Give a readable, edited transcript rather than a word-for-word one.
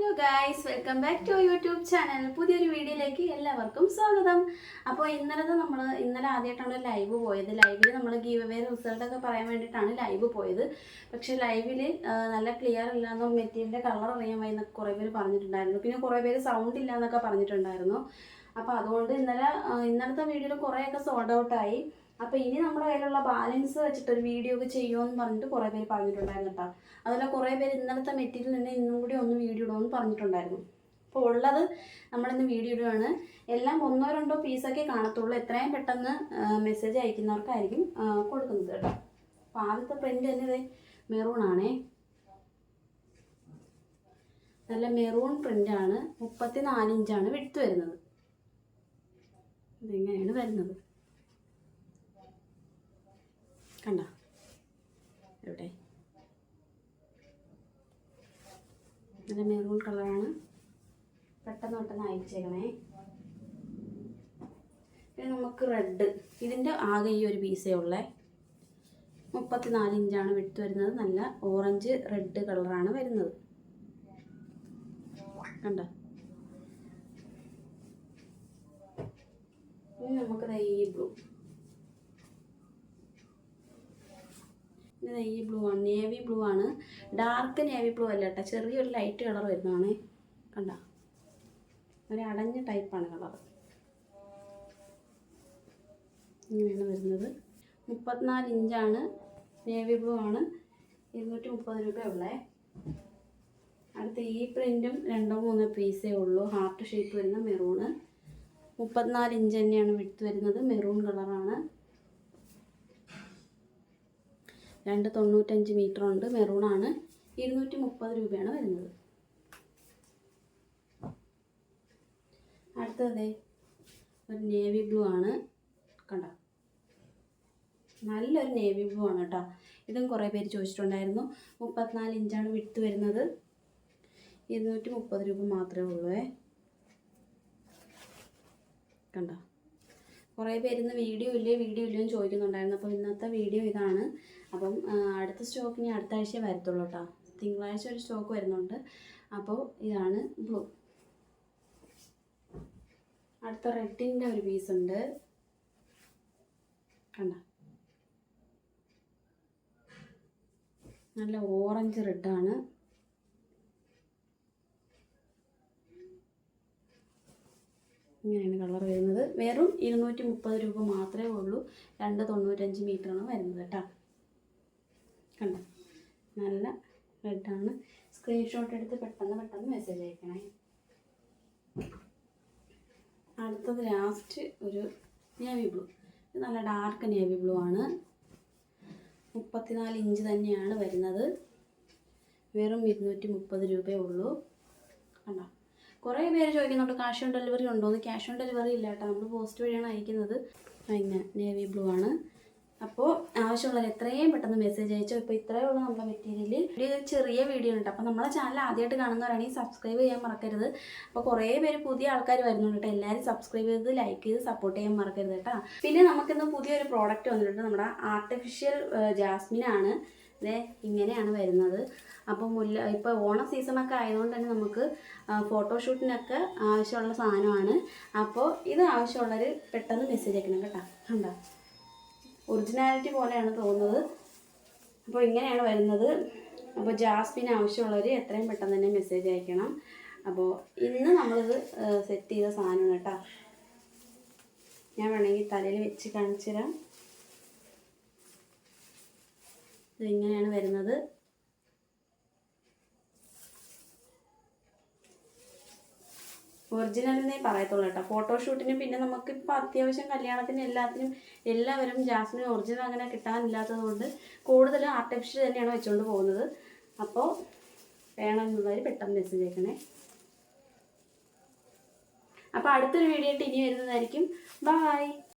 Hello guys, welcome back to YouTube channel. പുതിയൊരു വീഡിയോയിലേക്ക് എല്ലാവർക്കും സ്വാഗതം. അപ്പോൾ ഇന്നലെ ആദ്യമായിട്ടാണ് ലൈവ് പോയത്. ലൈവിൽ നമ്മൾ ഗീവ് അവേ റിസൾട്ടൊക്കെ പറയാൻ വേണ്ടിയിട്ടാണ് ലൈവ് പോയത്. പക്ഷേ ലൈവിൽ നല്ല ക്ലിയർ ഇല്ലാന്നും മെറ്റീരിയലിൻ്റെ കളർ അറിയാൻ വയ്യെന്നൊക്കെ കുറേ പേര് പറഞ്ഞിട്ടുണ്ടായിരുന്നു. പിന്നെ കുറേ പേര് സൗണ്ട് ഇല്ല എന്നൊക്കെ പറഞ്ഞിട്ടുണ്ടായിരുന്നു. അപ്പോൾ അതുകൊണ്ട് ഇന്നലത്തെ വീഡിയോയിൽ കുറേയൊക്കെ സോൾഡ് ഔട്ടായി. അപ്പോൾ ഇനി നമ്മുടെ കയ്യിലുള്ള ബാലൻസ് വെച്ചിട്ട് ഒരു വീഡിയോ ഒക്കെ ചെയ്യുമെന്ന് പറഞ്ഞിട്ട് കുറേ പേര് പറഞ്ഞിട്ടുണ്ടായിരുന്നു കേട്ടോ. അതുപോലെ കുറേ പേര് ഇന്നലത്തെ മെറ്റീരിയൽ തന്നെ ഇന്നും കൂടി ഒന്ന് വീഡിയോ ഇടുമെന്ന് പറഞ്ഞിട്ടുണ്ടായിരുന്നു. അപ്പോൾ ഉള്ളത് നമ്മളിന്ന് വീഡിയോ ഇടുകയാണ്. എല്ലാം ഒന്നോ രണ്ടോ പീസൊക്കെ കാണത്തുള്ളൂ. എത്രയും പെട്ടെന്ന് മെസ്സേജ് അയക്കുന്നവർക്കായിരിക്കും കൊടുക്കുന്നത് കേട്ടോ. അപ്പോൾ ആദ്യത്തെ പ്രിൻ്റ് തന്നെ ഇത് മെറൂണാണേ. നല്ല മെറൂൺ പ്രിൻ്റാണ്. 34 ഇഞ്ചാണ് വിഡ്ത്ത് വരുന്നത്. ഇതെങ്ങനെയാണ് വരുന്നത് കണ്ട എവിടെ നല്ല മെറൂൺ കളറാണ്. പെട്ടെന്ന് അയച്ചേക്കണേ. പിന്നെ നമുക്ക് റെഡ്, ഇതിൻ്റെ ആകെ ഈ ഒരു പീസേ ഉള്ളേ. 34 ഇഞ്ചാണ് വിഡ്ത്ത് വരുന്നത്. നല്ല ഓറഞ്ച് റെഡ് കളറാണ് വരുന്നത് കണ്ട. ഇനി നമുക്കത് ഈ ബ്ലൂ, ഈ ബ്ലൂ ആണ്, നേവി ബ്ലൂ ആണ്. ഡാർക്ക് നേവി ബ്ലൂ അല്ല കേട്ടോ, ചെറിയൊരു ലൈറ്റ് കളർ വരുന്നതാണേ കണ്ട. ഒരു അടഞ്ഞ ടൈപ്പാണ് കളർ. ഇങ്ങനെയാണ് വരുന്നത്. 34 ഇഞ്ചാണ്, നേവി ബ്ലൂ ആണ്. 230 രൂപയുള്ളേ. അടുത്ത ഈ പ്രിൻറ്റും 2-3 പീസേ ഉള്ളൂ. ഹാർട്ട് ഷേപ്പ് വരുന്ന മെറൂണ്. 34 ഇഞ്ച് തന്നെയാണ് വിഡ്ത്ത് വരുന്നത്. മെറൂൺ കളറാണ്. 295 മീറ്റർ ഉണ്ട്. മെറൂണാണ്. 230 രൂപയാണ് വരുന്നത്. അടുത്തത് ഒരു നേവി ബ്ലൂ ആണ് കണ്ട. നല്ലൊരു നേവി ബ്ലൂ ആണ് കേട്ടോ. ഇതും കുറേ പേര് ചോദിച്ചിട്ടുണ്ടായിരുന്നു. 34 ഇഞ്ചാണ് വിഡ്ത്ത് വരുന്നത്. 230 രൂപ മാത്രമേ ഉള്ളൂ. കണ്ട, കുറേ പേര് ഇന്ന് വീഡിയോ ഇല്ലേ എന്ന് ചോദിക്കുന്നുണ്ടായിരുന്നു. അപ്പോൾ ഇന്നത്തെ വീഡിയോ ഇതാണ്. അപ്പം അടുത്ത സ്റ്റോക്ക് ഇനി അടുത്ത ആഴ്ച വരത്തുള്ളൂ കേട്ടോ. തിങ്കളാഴ്ച ഒരു സ്റ്റോക്ക് വരുന്നുണ്ട്. അപ്പോൾ ഇതാണ് ബ്ലൂ. അടുത്ത റെഡിൻ്റെ ഒരു പീസ് ഉണ്ട് കണ്ട. നല്ല ഓറഞ്ച് റെഡാണ്. ഇങ്ങനെയാണ് കളർ വരുന്നത്. വെറും 230 രൂപ മാത്രമേ ഉള്ളൂ. 295 മീറ്ററാണ് വരുന്നത് കേട്ടോ. കണ്ട, നല്ല റെഡാണ്. സ്ക്രീൻഷോട്ട് എടുത്ത് പെട്ടെന്ന് മെസ്സേജ് അയക്കണേ. അടുത്തത് ലാസ്റ്റ് ഒരു നേവി ബ്ലൂ. ഇത് നല്ല ഡാർക്ക് നേവി ബ്ലൂ ആണ്. 34 ഇഞ്ച് തന്നെയാണ് വരുന്നത്. വെറും 230 രൂപയേ ഉള്ളൂ കണ്ട. കുറേ പേര് ചോദിക്കുന്നുണ്ട് ക്യാഷ് ഓൺ ഡെലിവറി ഉണ്ടോ എന്ന്. ക്യാഷ് ഓൺ ഡെലിവറി ഇല്ല കേട്ടോ, നമ്മൾ പോസ്റ്റ് വഴിയാണ് അയക്കുന്നത്. ഇങ്ങനെ നേവി ബ്ലൂ ആണ്. അപ്പോൾ ആവശ്യമുള്ളത് എത്രയും പെട്ടെന്ന് മെസ്സേജ് അയച്ചോ. ഇപ്പോൾ ഇത്രയേ ഉള്ളൂ നമ്മുടെ മെറ്റീരിയൽ. ഒരു ചെറിയ വീഡിയോ ഉണ്ട്. അപ്പോൾ നമ്മളെ ചാനൽ ആദ്യമായിട്ട് കാണുന്നവരാണെങ്കിൽ സബ്സ്ക്രൈബ് ചെയ്യാൻ മറക്കരുത്. അപ്പോൾ കുറേ പേര് പുതിയ ആൾക്കാർ വരുന്നുണ്ട് കേട്ടോ. എല്ലാവരും സബ്സ്ക്രൈബ് ചെയ്ത് ലൈക്ക് ചെയ്ത് സപ്പോർട്ട് ചെയ്യാൻ മറക്കരുത് കേട്ടോ. പിന്നെ നമുക്കിന്ന് പുതിയൊരു പ്രോഡക്റ്റ് വന്നിട്ടുണ്ട്. നമ്മുടെ ആർട്ടിഫിഷ്യൽ ജാസ്മിനാണ്. ഇതേ ഇങ്ങനെയാണ് വരുന്നത്. അപ്പം ഇപ്പോൾ ഓണ സീസണൊക്കെ ആയതുകൊണ്ട് തന്നെ നമുക്ക് ഫോട്ടോഷൂട്ടിനൊക്കെ ആവശ്യമുള്ള സാധനമാണ്. അപ്പോൾ ഇത് ആവശ്യമുള്ളവർ പെട്ടെന്ന് മെസ്സേജ് അയക്കണം കേട്ടോ. കണ്ടോ, ഒറിജിനാലിറ്റി പോലെയാണ് തോന്നുന്നത്. അപ്പോൾ ഇങ്ങനെയാണ് വരുന്നത്. അപ്പോൾ ജാസ്മിൻ ആവശ്യമുള്ളവർ എത്രയും പെട്ടെന്ന് തന്നെ മെസ്സേജ് അയക്കണം. അപ്പോൾ ഇന്ന് നമ്മളിത് സെറ്റ് ചെയ്ത സാധനമാണ് കേട്ടോ. ഞാൻ വേണമെങ്കിൽ തലയിൽ വെച്ച് കാണിച്ചു തരാം. ഇതിങ്ങനെയാണ് വരുന്നത്. ഒറിജിനലിനെ പറയത്തുള്ളൂ കേട്ടോ. ഫോട്ടോഷൂട്ടിന് പിന്നെ നമുക്കിപ്പോൾ അത്യാവശ്യം കല്യാണത്തിന് എല്ലാവരും ജാസ്മിൻ ഒറിജിനൽ അങ്ങനെ കിട്ടാനില്ലാത്തത് കൊണ്ട് കൂടുതലും ആർട്ടിഫിഷ്യൽ തന്നെയാണ് വെച്ചുകൊണ്ട് പോകുന്നത്. അപ്പോൾ വേണമെന്നുള്ളവർ പെട്ടെന്ന് മെസ്സേജ് അയക്കണേ. അപ്പോൾ അടുത്തൊരു വീഡിയോ ആയിട്ട് ഇനി വരുന്നതായിരിക്കും. ബൈ.